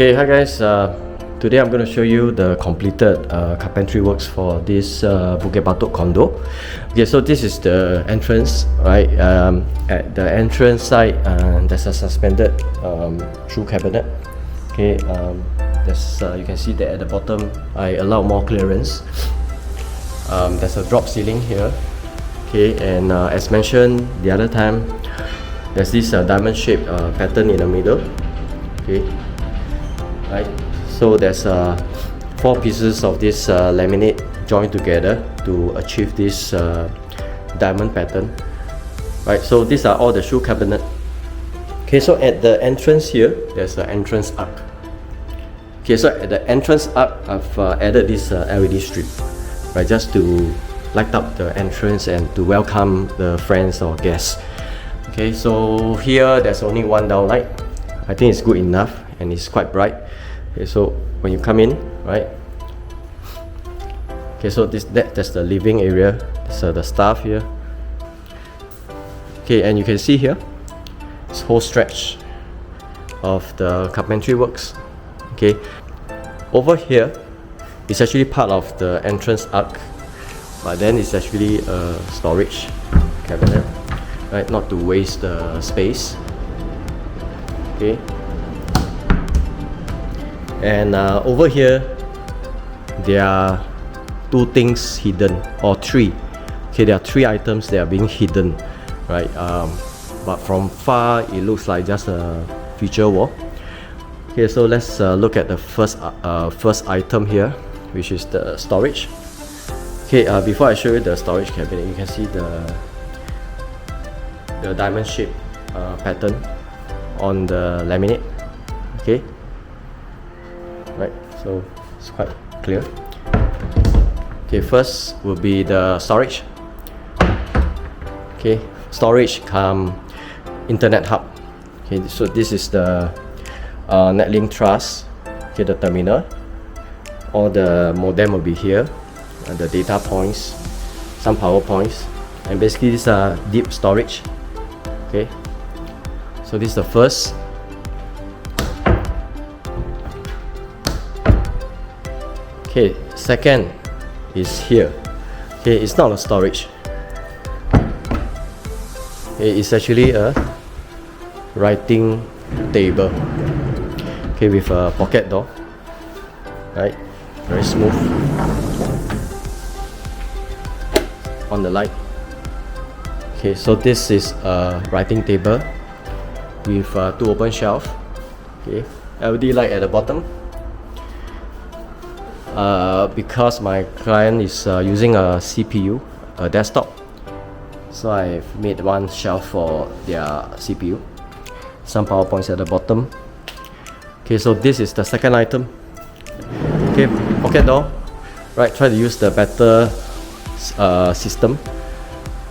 Okay, hi guys. Today I'm going to show you the completed carpentry works for this Bukit Batok condo. Okay, so this is the entrance, right? At the entrance side, there's a suspended shoe cabinet. Okay, you can see that at the bottom, I allow more clearance. There's a drop ceiling here. Okay, and as mentioned the other time, there's this diamond-shaped pattern in the middle. Okay, right. So there's 4 pieces of this laminate joined together to achieve this diamond pattern. Right. So these are all the shoe cabinet. Okay. So at the entrance here, there's an entrance arc. Okay. So at the entrance arc, I've added this LED strip, right, just to light up the entrance and to welcome the friends or guests. Okay, so here there's only one downlight. I think it's good enough and it's quite bright. Okay, so when you come in, right? Okay, so that's the living area. So the staff here. Okay, and you can see here this whole stretch of the carpentry works. Okay, over here it's actually part of the entrance arc, but then it's actually a storage cabinet, right? Not to waste the space. Okay, and over here there are 2 things hidden, or 3. Okay, there are 3 items that are being hidden, right? But from far it looks like just a feature wall. Okay, so let's look at the first item here, which is the storage. Okay, before I show you the storage cabinet, you can see the diamond shape pattern on the laminate. Okay, right, so it's quite clear. Okay, first will be the storage. Okay, storage come internet hub. Okay, so this is the netlink truss. Okay, the terminal. All the modem will be here, the data points, some power points, and basically these are deep storage. Okay, so this is the first. Okay, second is here. Okay, it's not a storage. Okay, it's actually a writing table. Okay, with a pocket door. Right, very smooth. On the light. Okay, so this is a writing table with 2 open shelves. Okay, LED light at the bottom. Because my client is using a CPU, a desktop, so I've made 1 shelf for their CPU. Some power points at the bottom. Okay, so this is the second item. Okay, pocket door. Right, try to use the better system.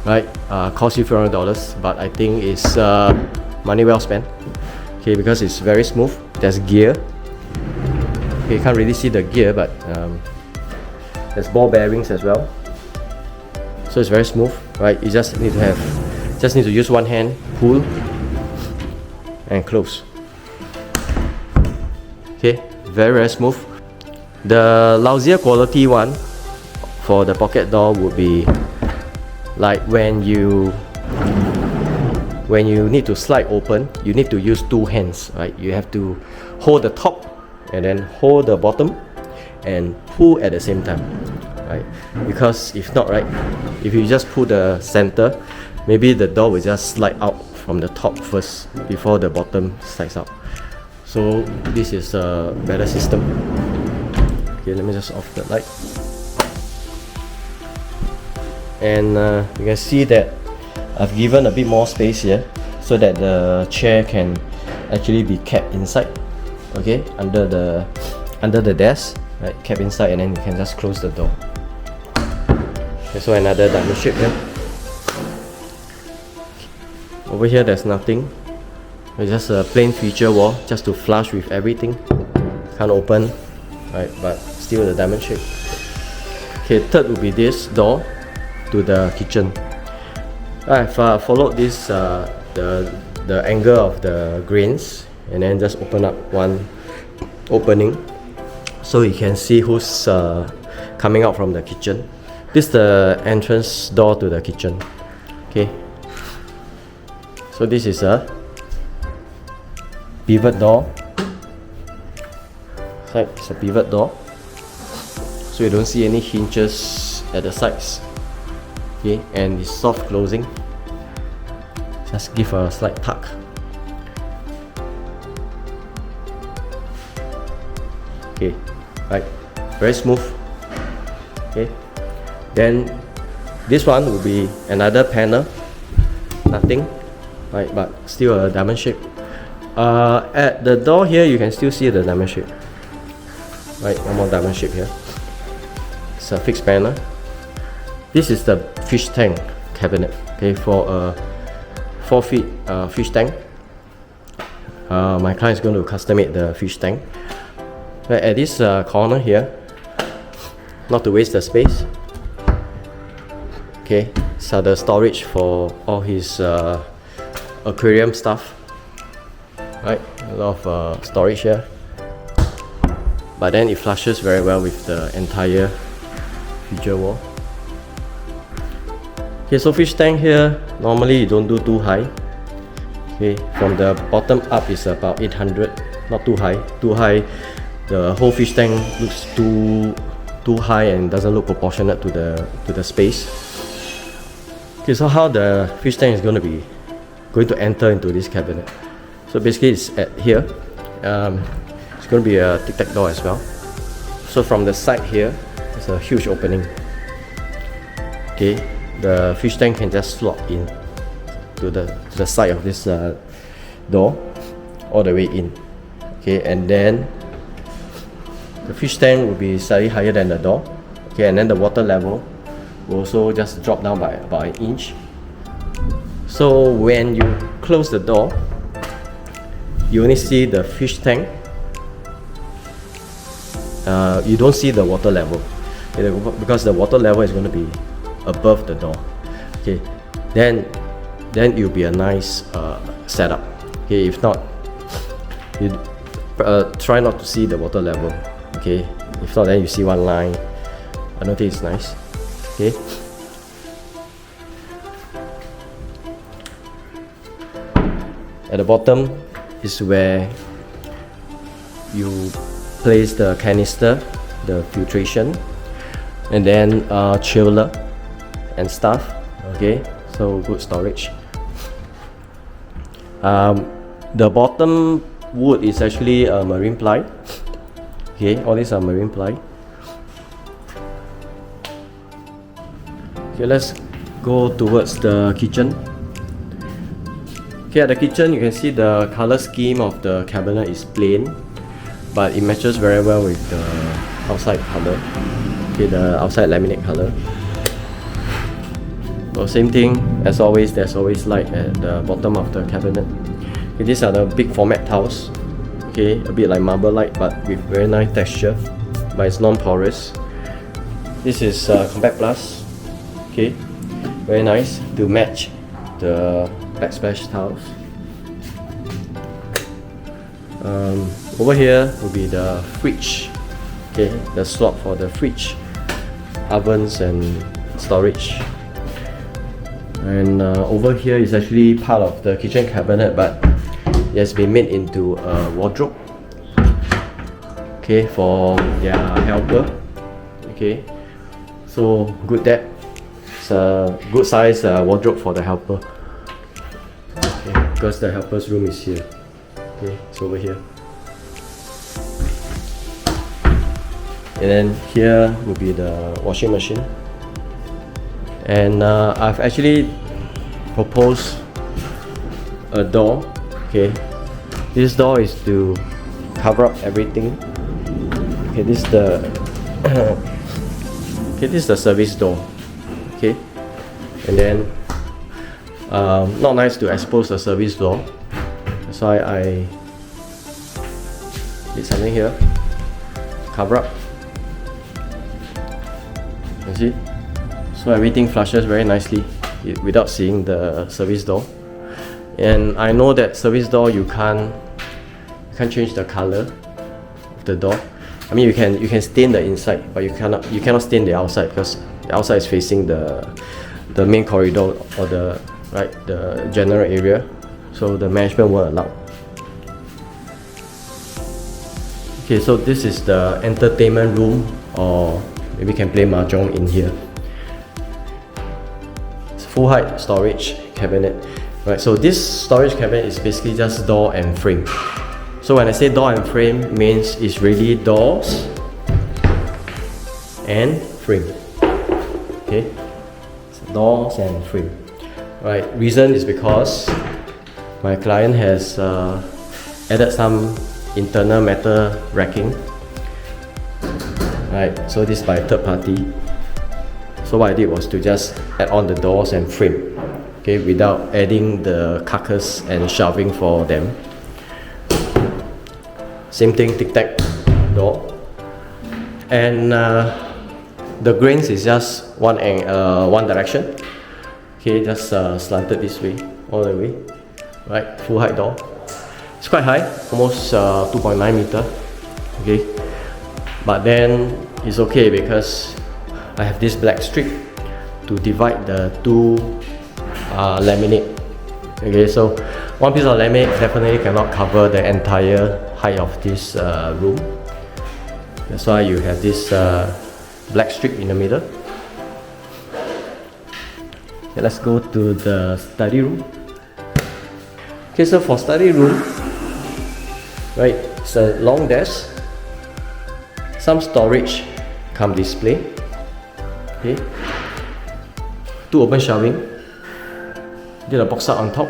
Right, cost you $400, but I think it's money well spent. Okay, because it's very smooth. There's gear. Okay, you can't really see the gear, but there's ball bearings as well. So it's very smooth, right? You just need to use one hand, pull and close. Okay, very smooth. The lousier quality one for the pocket door would be like when you need to slide open, you need to use 2 hands, right? You have to hold the top and then hold the bottom and pull at the same time, right? Because if not, right, if you just pull the center, maybe the door will just slide out from the top first before the bottom slides out. So this is a better system. Okay, let me just off the light. And you can see that I've given a bit more space here so that the chair can actually be kept inside. Okay, under the desk, right, kept inside, and then you can just close the door. Okay, so another diamond shape here. Over here there's nothing. It's just a plain feature wall, just to flush with everything. Can't open, right, but still the diamond shape. Okay, third will be this door to the kitchen. I've followed this the angle of the grains and then just open up one opening, so you can see who's coming out from the kitchen. This is the entrance door to the kitchen. Okay, so this is a pivot door. It's a pivot door, so you don't see any hinges at the sides. Okay, and it's soft closing. Just give a slight tuck. Okay, right, very smooth. Okay, then this one will be another panel, nothing, right, but still a diamond shape. At the door here, you can still see the diamond shape. Right, one more diamond shape here. It's a fixed panel. This is the fish tank cabinet. Okay, for a 4 feet fish tank. My client is going to custom made the fish tank. But at this corner here, not to waste the space. Okay, so the storage for all his aquarium stuff. Right, a lot of storage here. But then it flushes very well with the entire feature wall. Okay, so fish tank here, normally you don't do too high. Okay, from the bottom up is about 800, not too high. Too high, the whole fish tank looks too high and doesn't look proportionate to the space. Okay, so how the fish tank is going to enter into this cabinet. So basically it's at here. It's going to be a tic-tac door as well. So from the side here, there's a huge opening. Okay, the fish tank can just slot in to the side of this door, all the way in. Okay, and then the fish tank will be slightly higher than the door. Okay, and then the water level will also just drop down by about an inch. So when you close the door, you only see the fish tank. You don't see the water level, okay, because the water level is going to be above the door. Okay, then it will be a nice setup. Okay, if not, you try not to see the water level. Okay, if not, then you see one line. I don't think it's nice. Okay, at the bottom is where you place the canister, the filtration, and then chiller and stuff. Okay, so good storage. The bottom wood is actually a marine ply. Okay, all these are marine ply. Okay, let's go towards the kitchen. Okay, at the kitchen you can see the color scheme of the cabinet is plain, but it matches very well with the outside color. Okay, the outside laminate color. So same thing as always, there's always light at the bottom of the cabinet. Okay, these are the big format tiles. Okay, a bit like marble light but with very nice texture, but it's non-porous. This is Compact Plus. Okay, very nice to match the backsplash tiles. Over here will be the fridge. Okay, the slot for the fridge, ovens and storage. And over here is actually part of the kitchen cabinet, but it has been made into a wardrobe. Okay, for their helper. Okay, so good that it's a good size wardrobe for the helper. Okay, because the helper's room is here. Okay, it's over here. And then here will be the washing machine. And I've actually proposed a door. Okay, this door is to cover up everything. Okay, this is the okay, this is the service door. Okay, and then not nice to expose the service door. That's why I did something here. Cover up. You see? So everything flushes very nicely without seeing the service door. And I know that service door you can't change the color of the door. I mean, you can stain the inside, but you cannot stain the outside, because the outside is facing the main corridor, or the general area, so the management won't allow. Okay, so this is the entertainment room, or maybe you can play mahjong in here. It's full height storage cabinet. Right, so this storage cabinet is basically just door and frame. So when I say door and frame, means it's really doors and frame. Okay, so doors and frame. Right, reason is because my client has added some internal metal racking. Right, so this is by third party. So what I did was to just add on the doors and frame, okay, without adding the carcass and shelving for them. Same thing, tic-tac door, and the grains is just one direction. Okay, just slanted this way, all the way. Right, full height door. It's quite high, almost 2.9 meter. Okay, but then it's okay because I have this black strip to divide the two laminate. Okay, so one piece of laminate definitely cannot cover the entire height of this room. That's why you have this black strip in the middle. Okay, let's go to the study room. Okay, so for study room, right, it's a long desk, some storage come display. Okay, two open shelving, did a box out on top.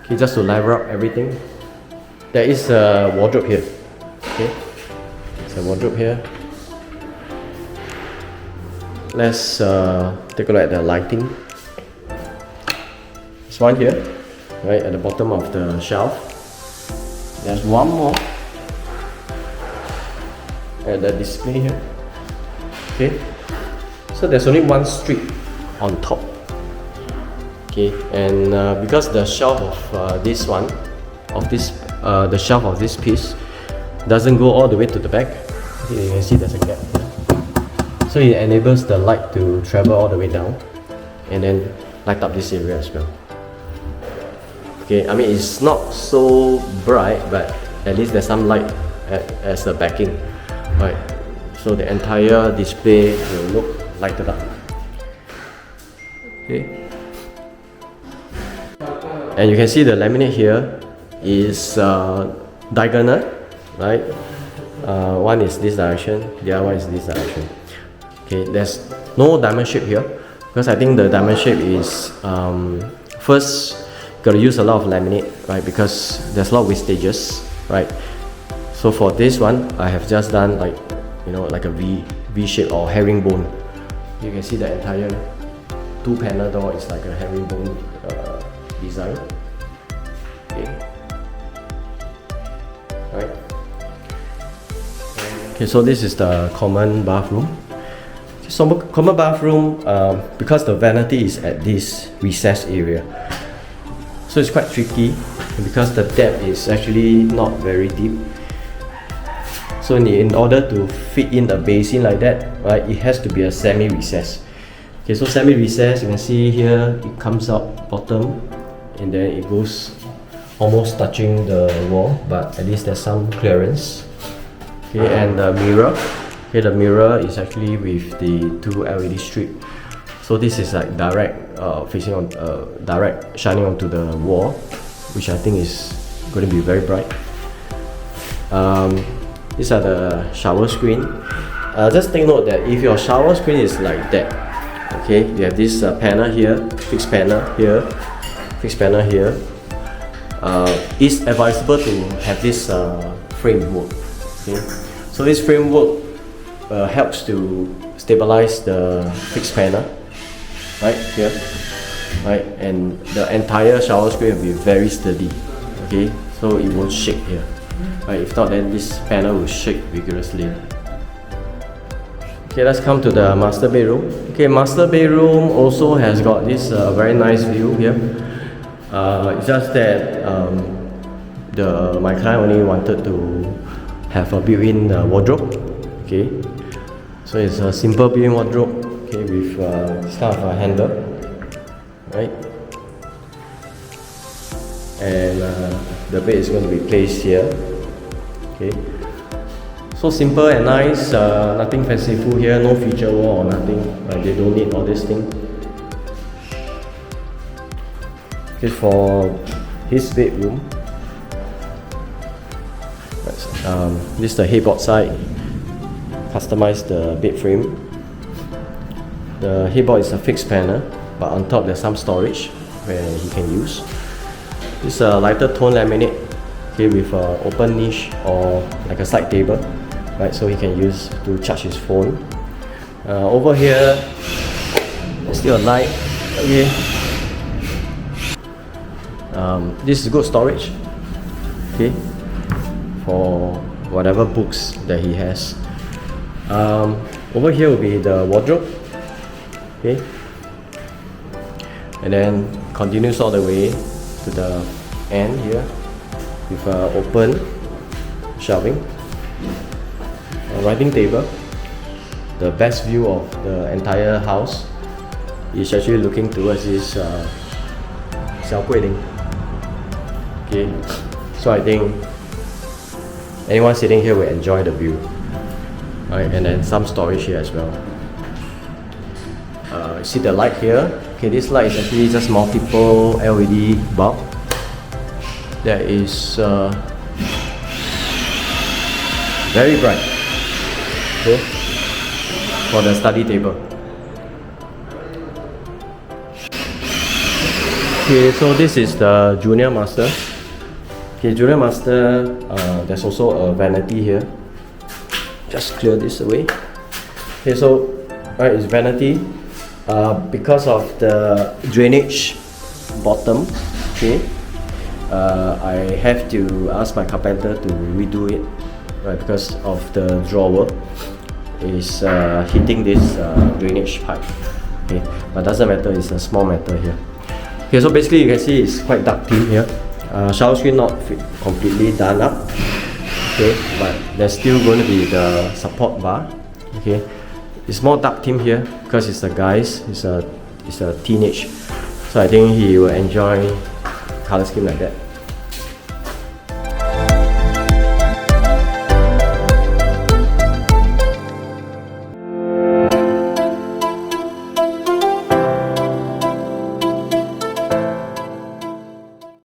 Okay, just to level up everything. There is a wardrobe here. Okay, it's a wardrobe here. Let's take a look at the lighting. There's one here, right at the bottom of the shelf. There's one more at the display here. Okay, so there's only one strip on top. Okay, and because the shelf of this one, the shelf of this piece doesn't go all the way to the back. Okay, you can see there's a gap here. So it enables the light to travel all the way down and then light up this area as well. Okay, I mean it's not so bright, but at least there's some light as a backing. Right, so the entire display will look lighted up. Okay, and you can see the laminate here is diagonal, right? One is this direction, the other one is this direction. Okay, there's no diamond shape here because I think the diamond shape is first gotta use a lot of laminate, right? Because there's a lot of wastages, right? So for this one, I have just done like, you know, like a V shape or herringbone. You can see the entire two panel door is like a herringbone design. Okay, right. Okay, so this is the common bathroom. So common bathroom, because the vanity is at this recessed area, so it's quite tricky because the depth is actually not very deep. So in order to fit in a basin like that, right, it has to be a semi-recess. Okay, so semi-recess, you can see here it comes out bottom and then it goes almost touching the wall, but at least there's some clearance. Okay, and the mirror. Okay, the mirror is actually with the two LED strip. So this is like direct facing on direct shining onto the wall, which I think is going to be very bright. These are the shower screen. Just take note that if your shower screen is like that, okay, you have this panel here, fixed panel here, fixed panel here. It's advisable to have this framework. Okay, so this framework helps to stabilize the fixed panel, right here, right, and the entire shower screen will be very sturdy. Okay, so it won't shake here. Right, if not, then this panel will shake vigorously. Okay, let's come to the master bedroom. Okay, master bedroom also has got this very nice view here. It's just that my client only wanted to have a built-in wardrobe. Okay, so it's a simple built-in wardrobe. Okay, with this kind of a handle, right? And the bed is going to be placed here. Okay, so simple and nice, nothing fanciful here, no feature wall or nothing. Right? They don't need all this thing. Okay, for his bedroom, this is the headboard side. Customize the bed frame. The headboard is a fixed panel, but on top there's some storage where he can use. This is a lighter tone laminate, okay, with an open niche or like a side table, right? So he can use to charge his phone. Over here, there's still a light. Okay. This is good storage, okay, for whatever books that he has. Over here will be the wardrobe, okay, and then continues all the way to the end here with open shelving, a writing table. The best view of the entire house is actually looking towards this Guilin. Okay, so I think anyone sitting here will enjoy the view. Right, and then some storage here as well. You see the light here. Okay, this light is actually just multiple LED bulb. That is very bright. Okay, for the study table. Okay, so this is the junior master. Okay, junior master, there's also a vanity here. Just clear this away. Okay, so right, it's vanity. Because of the drainage bottom, okay, I have to ask my carpenter to redo it, right, because of the drawer is hitting this drainage pipe. Okay, but doesn't matter, it's a small matter here. Okay, so basically you can see it's quite dark theme here. Shower screen not completely done up, okay, but there's still going to be the support bar. Okay, it's more dark theme here because it's a guy's, it's a teenage, so I think he will enjoy color scheme like that.